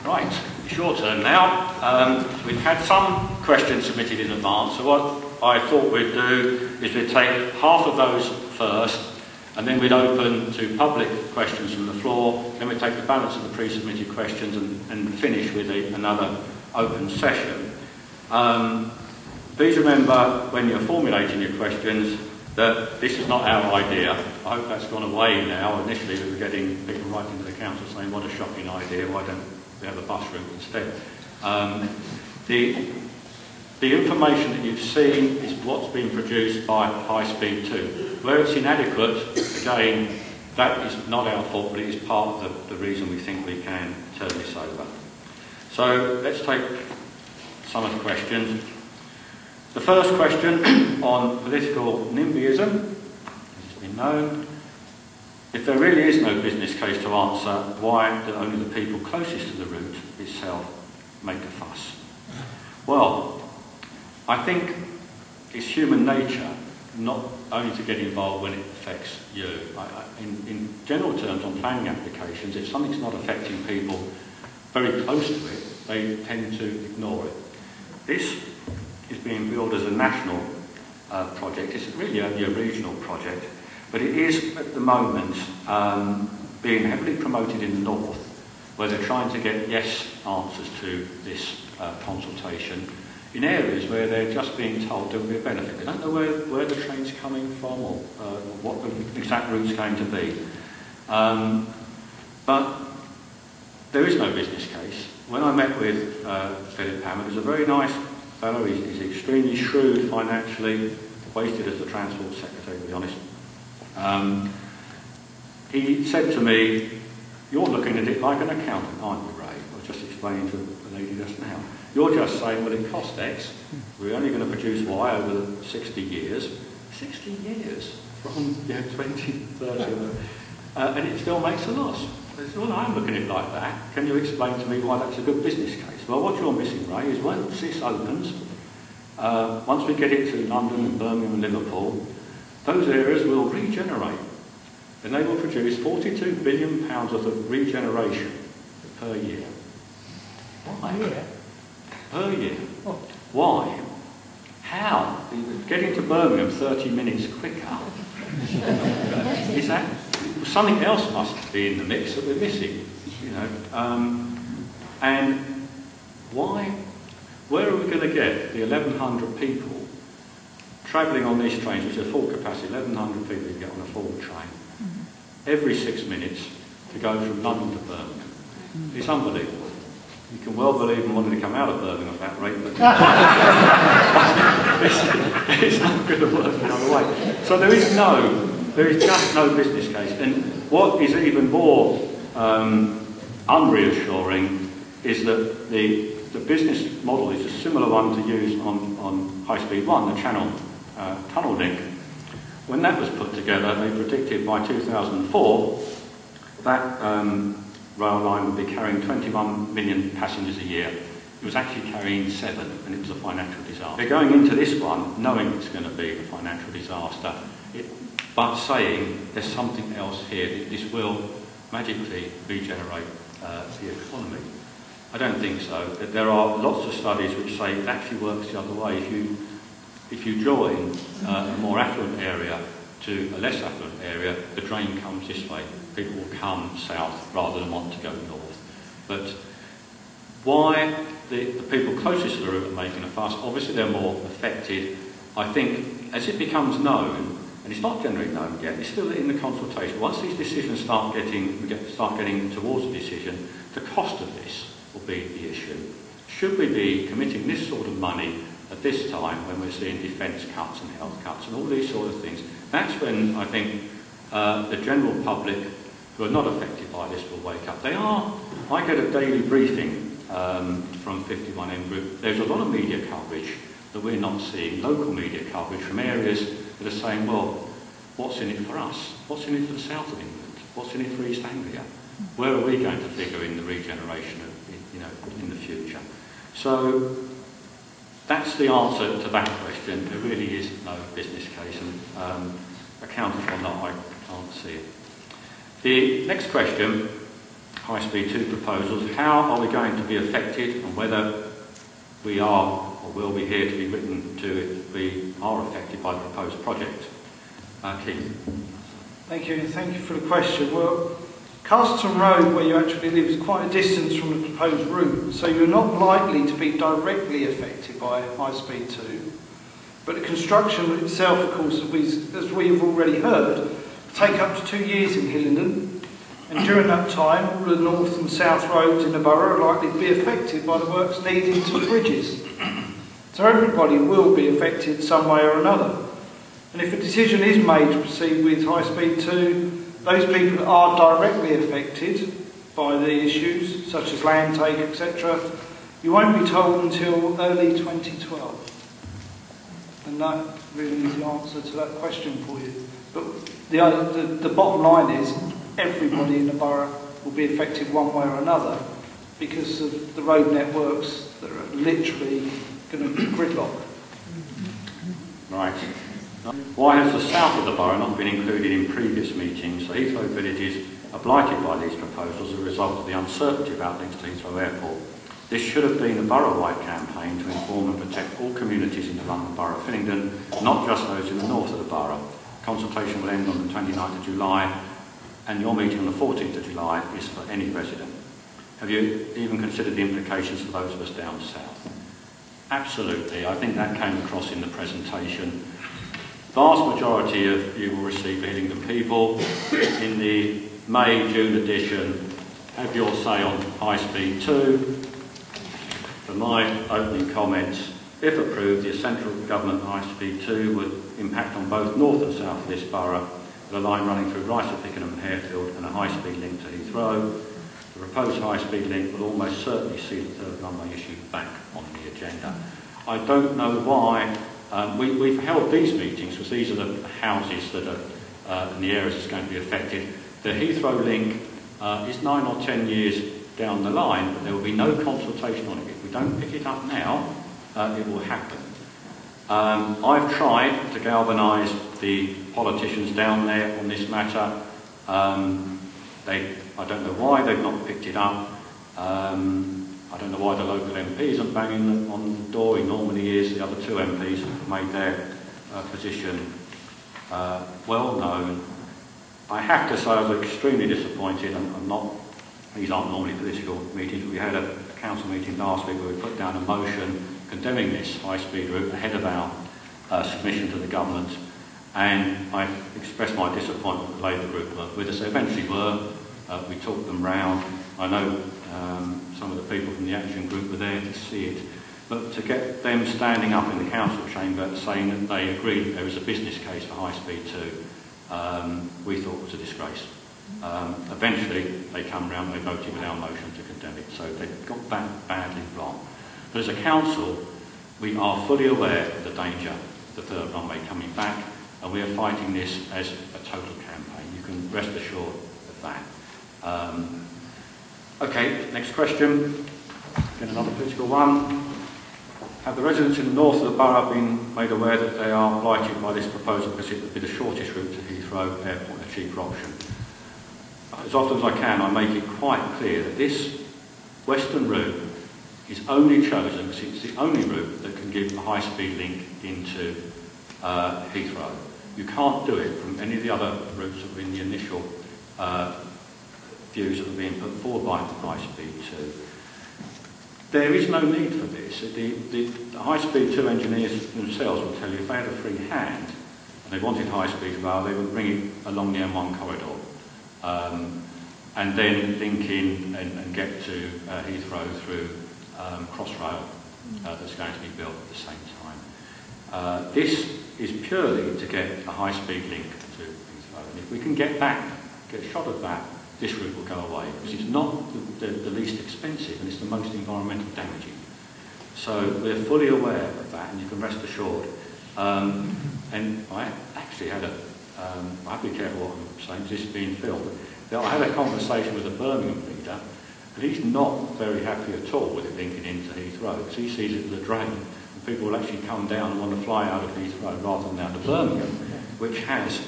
Right, it's your turn now. We've had some questions submitted in advance, so what I thought we'd do is we'd take half of those first, and then we'd open to public questions from the floor, then we'd take the balance of the pre-submitted questions and finish with another open session. Please remember, when you're formulating your questions, that this is not our idea. I hope that's gone away now. Initially we were getting people writing to the council saying, what a shocking idea, why don't we have a bus route instead? The information that you've seen is what's been produced by High Speed 2. Where it's inadequate, again, that is not our fault, but it is part of the reason we think we can turn this over. So let's take some of the questions. The first question on political NIMBYism, as it's been known. If there really is no business case to answer, why do only the people closest to the route itself make a fuss? Well, I think it's human nature not only to get involved when it affects you. In general terms, on planning applications, if something's not affecting people very close to it, they tend to ignore it. This is being billed as a national project. It's really only a regional project, but it is at the moment being heavily promoted in the north, where they're trying to get yes answers to this consultation in areas where they're just being told there will be a benefit. They don't know where the train's coming from or what the exact route's going to be. But there is no business case. When I met with Philip Hammond, he was a very nice fellow. He's extremely shrewd financially, wasted as the Transport Secretary, to be honest. He said to me, you're looking at it like an accountant, aren't you, Ray? I was just explaining to the lady just now. You're just saying, well, it cost X, we're only going to produce Y over 60 years. 60 years from 20, 30, and it still makes a loss. I said, well, I'm looking at it like that. Can you explain to me why that's a good business case? Well, what you're missing, Ray, is once this opens, once we get it to London and Birmingham and Liverpool, those areas will regenerate. And they will produce £42 billion worth of regeneration per year. Why? Per year. Oh. Why? How? Getting to Birmingham 30 minutes quicker. Is that? Something else must be in the mix that we're missing, you know. And why? Where are we going to get the 1,100 people travelling on these trains, which are full capacity, 1,100 people you get on a full train, every 6 minutes to go from London to Birmingham? It's unbelievable. You can well believe them wanting to come out of Birmingham at that rate, but it's not going to work the other way. So there is just no business case. And what is even more unreassuring is that the business model is a similar one to use on High Speed 1, the Channel Tunnel Link. When that was put together, they predicted by 2004 that rail line would be carrying 21 million passengers a year. It was actually carrying 7, and it was a financial disaster. They're going into this one knowing it's going to be a financial disaster, but saying there's something else here, that this will magically regenerate the economy. I don't think so. There are lots of studies which say it actually works the other way. If you join a more affluent area to a less affluent area, the drain comes this way. People will come south rather than want to go north. But why the people closest to the route are making a fuss? Obviously they're more affected. I think as it becomes known, and it's not generally known yet, it's still in the consultation. Once these decisions start getting towards a decision, the cost of this will be the issue. Should we be committing this sort of money at this time when we're seeing defence cuts and health cuts and all these sort of things? That's when I think the general public who are not affected by this will wake up. I get a daily briefing from 51M Group. There's a lot of media coverage that we're not seeing, local media coverage from areas that are saying, well, what's in it for us? What's in it for the south of England? What's in it for East Anglia? Where are we going to figure in the regeneration of, in the future? So that's the answer to that question. There really is no business case, and accountants or not, I can't see it. The next question, high-speed 2 proposals, how are we going to be affected, and whether we are or will be here to be written to if we are affected by the proposed project. Keith. Thank you for the question. Well, Castleton Road, where you actually live, is quite a distance from the proposed route, so you're not likely to be directly affected by high-speed 2. But the construction itself, of course, as we've already heard, will take up to 2 years in Hillingdon, and during that time, all the north and south roads in the borough are likely to be affected by the works needed to the bridges. So everybody will be affected some way or another. And if a decision is made to proceed with high-speed 2, those people that are directly affected by the issues, such as land take, etc., you won't be told until early 2012. And that really is the answer to that question for you. But the bottom line is, everybody in the borough will be affected one way or another because of the road networks that are literally going to gridlock. Right. Why has the south of the borough not been included in previous meetings? The Heathrow villages are blighted by these proposals as a result of the uncertainty about links to Heathrow Airport. This should have been a borough-wide campaign to inform and protect all communities in the London Borough of Hillingdon, not just those in the north of the borough. Consultation will end on the 29th of July, and your meeting on the 14th of July is for any resident. Have you even considered the implications for those of us down south? Absolutely. I think that came across in the presentation. Vast majority of you will receive the Hillingdon people. In the May-June edition, have your say on high-speed 2. For my opening comments, if approved, the central government high-speed 2 would impact on both north and south of this borough, with a line running through Rice, Pickenham and Harefield and a high-speed link to Heathrow. The proposed high-speed link will almost certainly see the third runway issue back on the agenda. I don't know why. We've held these meetings because these are the houses that are in the areas that's going to be affected. The Heathrow link is 9 or 10 years down the line, but there will be no consultation on it. If we don't pick it up now, it will happen. I've tried to galvanise the politicians down there on this matter. I don't know why they've not picked it up. I don't know why the local MP isn't banging on the door. He normally is. The other two MPs have made their position well known. I have to say I was extremely disappointed. These aren't normally political meetings, but we had a council meeting last week where we put down a motion condemning this high-speed route ahead of our submission to the government, and I expressed my disappointment with the Labour group were with us. They eventually were. We talked them round. I know some of the people from the action group were there to see it, but to get them standing up in the council chamber saying that they agreed that there was a business case for high-speed 2, we thought was a disgrace. Eventually they come round and they voted with our motion to condemn it, so they got that badly wrong. But as a council, we are fully aware of the danger of the third runway coming back, and we are fighting this as a total campaign. You can rest assured of that. Okay, next question. Again, another political one. Have the residents in the north of the borough been made aware that they are blighted by this proposal because it would be the shortest route to Heathrow Airport and a cheaper option? As often as I can, I make it quite clear that this western route is only chosen because it's the only route that can give a high-speed link into Heathrow. You can't do it from any of the other routes that were in the initial views that were being put forward by high-speed 2. There is no need for this. The high-speed 2 engineers themselves will tell you if they had a free hand and they wanted high-speed rail, they would bring it along the M1 corridor and then link in and get to Heathrow through Crossrail that's going to be built at the same time. This is purely to get a high-speed link to Heathrow. And if we can get a shot of that, this route will go away, because it's not the least expensive and it's the most environmentally damaging. So we're fully aware of that, and you can rest assured. And I actually had I have to be careful what I'm saying, because this is being filmed, but I had a conversation with a Birmingham leader, and he's not very happy at all with it linking into Heathrow, because he sees it as a drain, and people will actually come down and want to fly out of Heathrow rather than out of Birmingham, which has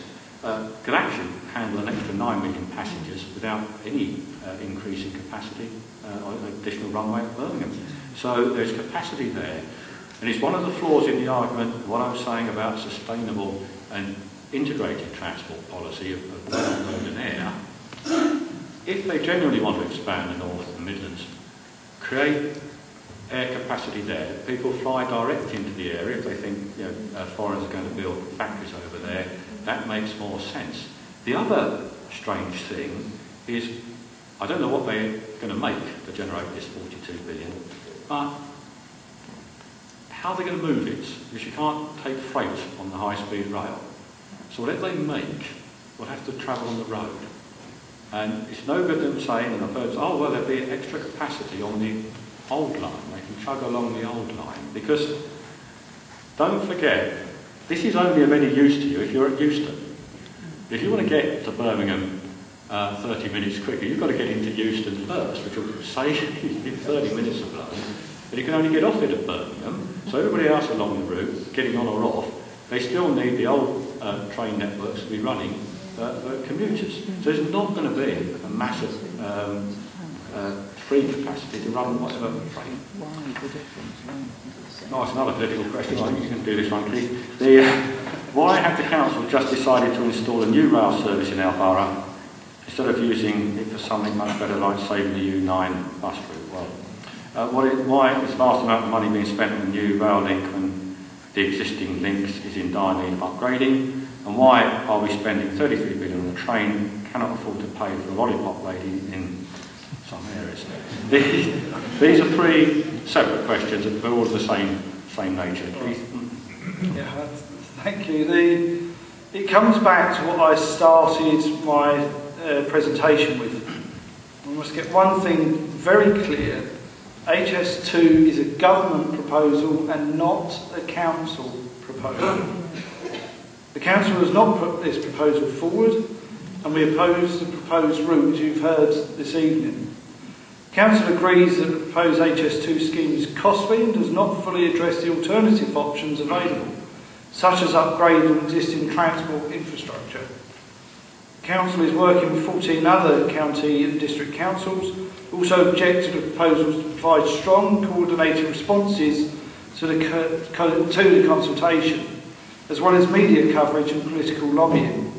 can actually handle an extra 9 million passengers without any increase in capacity or additional runway at Birmingham. So there's capacity there. And it's one of the flaws in the argument, what I was saying about sustainable and integrated transport policy of road and air. If they genuinely want to expand the North and Midlands, create air capacity there. People fly direct into the area if they think foreigners are going to build factories over there. That makes more sense. The other strange thing is, I don't know what they're going to make to generate this 42 billion, but how are they going to move it? Because you can't take freight on the high-speed rail. So whatever they make will have to travel on the road. And it's no good them saying, and I've heard, oh, well, there'll be extra capacity on the old line. They can chug along the old line. Because, don't forget, this is only of any use to you if you're at Euston. If you want to get to Birmingham 30 minutes quicker, you've got to get into Euston first, which will save you 30 minutes of load. But you can only get off it at Birmingham. So everybody else along the route, getting on or off, they still need the old train networks to be running for commuters. So there's not going to be a massive free capacity to run whatever train. Oh, it's another political question. I think you can do this one, please. Why have the council just decided to install a new rail service in our borough instead of using it for something much better like saving the U9 bus route? Well, why is vast amount of money being spent on a new rail link when the existing links is in dire need of upgrading? And why are we spending 33 billion on a train, cannot afford to pay for a lollipop lady in some areas? These are three separate questions, and they're all of the same nature. Please. Yeah, thank you. It comes back to what I started my presentation with. We must get one thing very clear. HS2 is a government proposal and not a council proposal. The council has not put this proposal forward, and we oppose the proposed route, as you've heard this evening. Council agrees that the proposed HS2 scheme is costly and does not fully address the alternative options available, such as upgrading existing transport infrastructure. Council is working with 14 other county and district councils, also object to the proposals to provide strong coordinated responses to the consultation, as well as media coverage and political lobbying.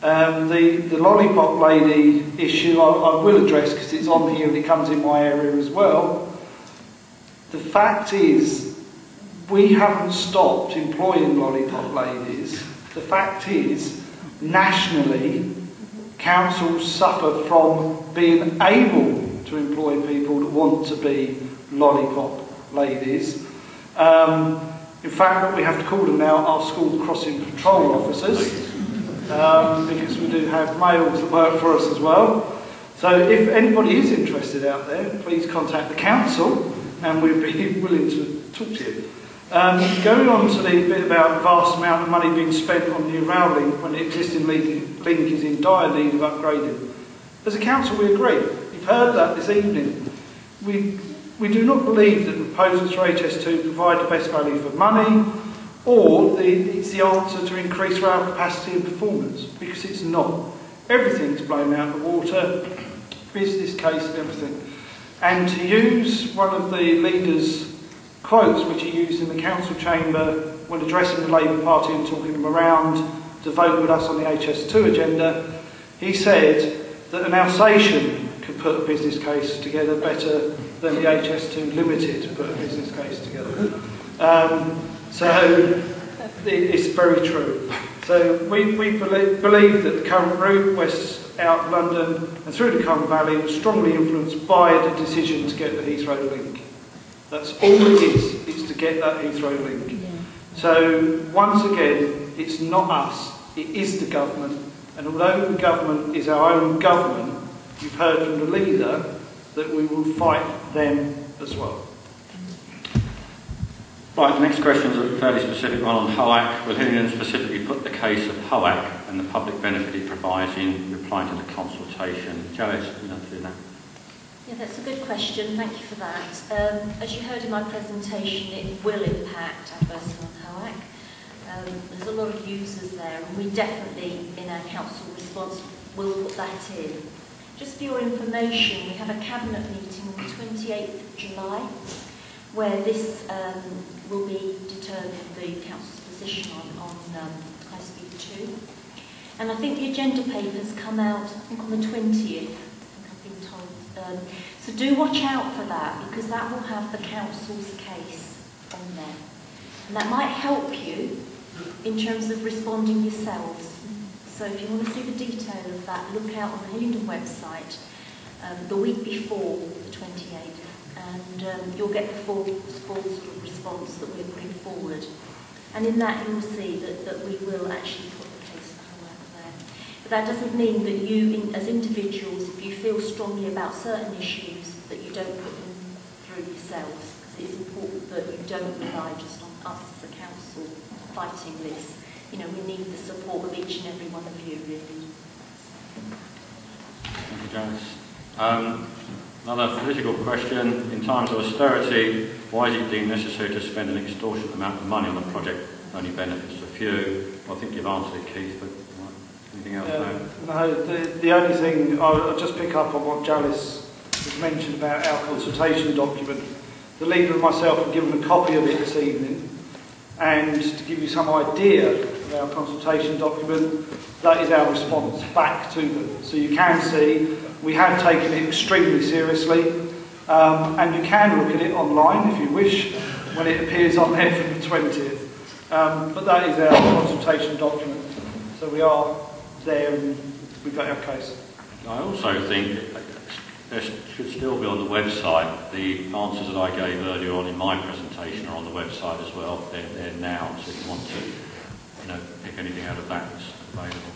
The lollipop lady issue I will address because it's on here and it comes in my area as well. The fact is, we haven't stopped employing lollipop ladies. The fact is, nationally, councils suffer from being able to employ people that want to be lollipop ladies. In fact, what we have to call them now are school crossing patrol officers, because we do have males that work for us as well. So if anybody is interested out there, please contact the council and we'll be willing to talk to you. Going on to the bit about the vast amount of money being spent on new rail link when the existing link is in dire need of upgrading. As a council, we agree. You've heard that this evening. We do not believe that the proposals for HS2 provide the best value for money, or it's the answer to increase rail capacity and performance, because it's not. Everything's blown out of the water, business case and everything. And to use one of the leaders' quotes which he used in the council chamber when addressing the Labour Party and talking them around to vote with us on the HS2 agenda, he said that an Alsatian could put a business case together better than the HS2 Limited put a business case together. So it's very true. So we believe that the current route west out of London and through the Colne Valley was strongly influenced by the decision to get the Heathrow link. That's all it is, it's to get that Heathrow link. Yeah. So once again, it's not us, it is the government. And although the government is our own government, you've heard from the leader that we will fight them as well. Right, the next question is a fairly specific one on HOAC. Will Hillingdon specifically put the case of HOAC and the public benefit it provides in replying to the consultation? Janice, you know, do that. Yeah, that's a good question. Thank you for that. As you heard in my presentation, it will impact adversely on HOAC. There's a lot of users there, and we definitely, in our council response, will put that in. Just for your information, we have a cabinet meeting on the 28th of July, where this will be determined, the council's position on High Speed 2. And I think the agenda papers come out, I think on the 20th, I've been told. So do watch out for that, because that will have the council's case on there. And that might help you in terms of responding yourselves. So if you want to see the detail of that, look out on the Hillingdon website the week before the 28th, and you'll get the full sort of response that we're putting forward. And in that you'll see that we will actually put the case forward there. But that doesn't mean that you, as individuals, if you feel strongly about certain issues, that you don't put them through yourselves. Because it is important that you don't rely just on us as a council fighting this. You know, we need the support of each and every one of you, really. Thank you, Janice. Another political question. In times of austerity, why is it deemed necessary to spend an extortionate amount of money on a project that only benefits a few? Well, I think you've answered it, Keith, but anything else? No, the only thing, I'll just pick up on what Janice has mentioned about our consultation document. The leader and myself have given a copy of it this evening, and to give you some idea of our consultation document, that is our response back to them. So you can see we have taken it extremely seriously, and you can look at it online if you wish when it appears on there from the 20th. But that is our consultation document. So we are there and we've got our case. I also think there should still be on the website. The answers that I gave earlier on in my presentation are on the website as well. They're now, so if you want to, pick anything out of that, it's available.